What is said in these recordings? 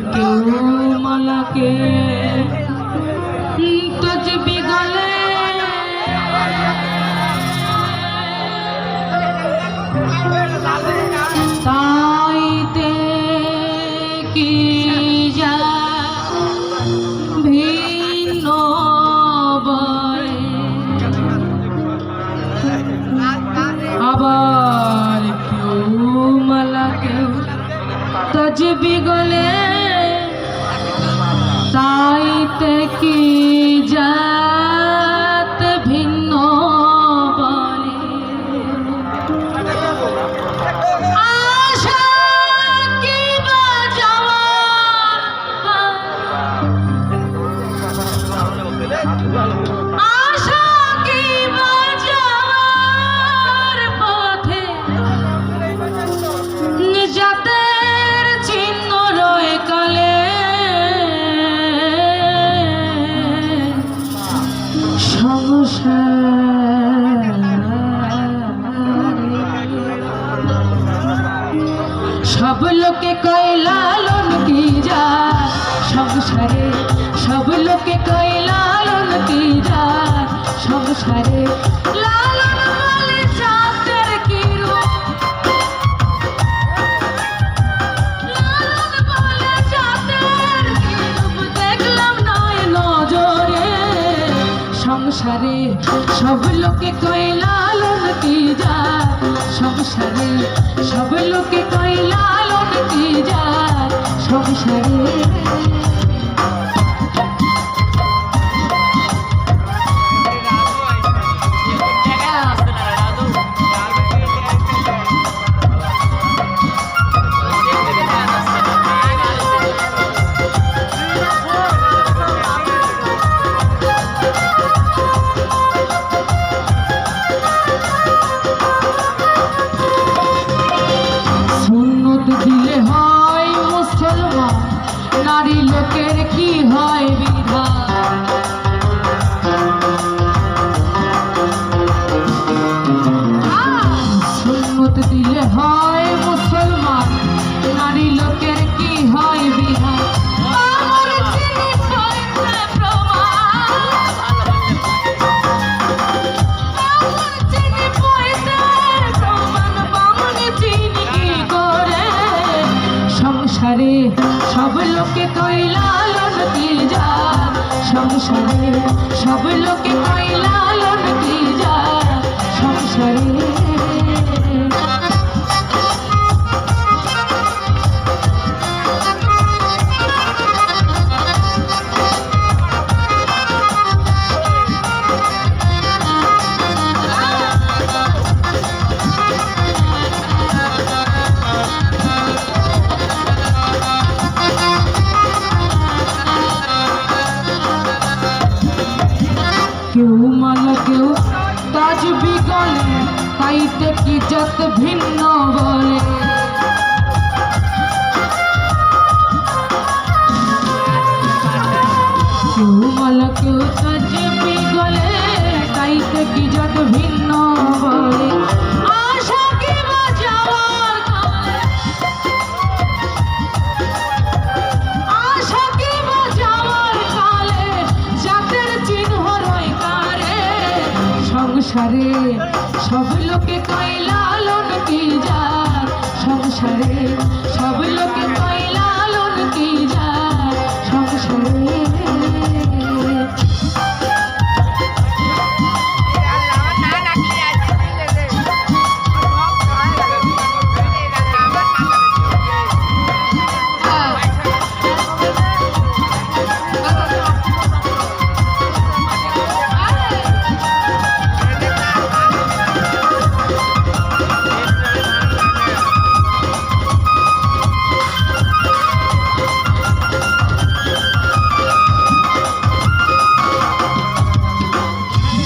क्यों माला के तुझ बिगले ताईते की जा भिन्न बले আবার কেউ মালা কেউ তুঝ বিগলে তাইতে কি জাত ভিন্ন বলে আশা কি বা যাওয়া আশা কি বা যাওয়ার পথে জাতের চিহ্ন রয়ে কালে সব লোকে কয় লালন কি যা সংসারে সব লোকে কয় লালন কি যা সংসারে লালন বলে জাতের কি রূপ লালন বলে জাতের কি রূপ দেখলাম নয় নজরে সংসারে সব লোকে কয় লালন কি যা সংসারে সব লোকে কয় লালন কি যা সংসারে দিলে হয় মুসলমান নারী লোকের কি হয় বিধান সুন্নত দিলে হয় মুসলমান নারী লোকের কি হয় বিধান আমার চিনি পাইতে প্রমাণ আমার চিনি পাইতে প্রমাণ বামনে চিনি কি করে সংসারে সব লোকে কয় লালন কি যা সংসারে সব লোকে কয় লালন কি যা সংসারে কেউ মালা কেউ তাজ বিগলে তাইতে কি জাত ভিন্ন বলে কেউ মালা কেউ তাজ বিগলে তাইতে কি জাত ভিন্ন বলে আশা কি বা যাওয়ার কালে আশা কি বা যাওয়ার কালে জাতের চিহ্ন রয় কারে সংসারে সব লোকে কয় লালন কি যা সংসারে সব লোকে কয় লালন কি যা সংসারে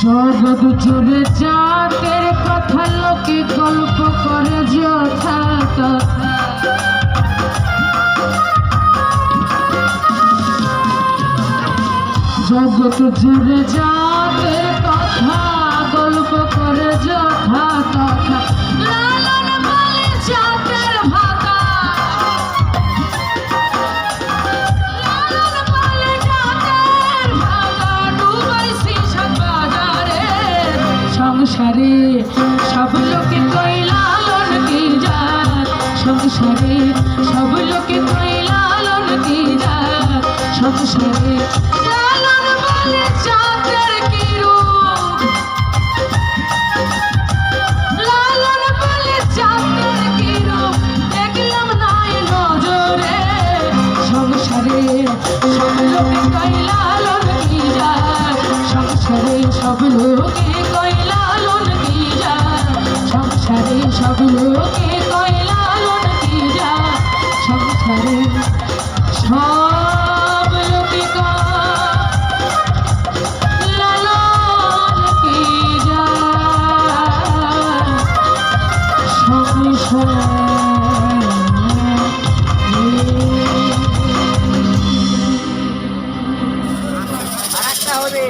জগৎ জুড়ে জাতের কথা লোকে গল্প করে যথা তথা জগৎ জুড়ে জাতের কথা গল্প করে যথা তথা লালন লোকে কয় লালন কি যা, সংসারে সব লোকে কয় লালন কি যা, সংসারে সব লোকে কয় লালন কি যা, সংসারে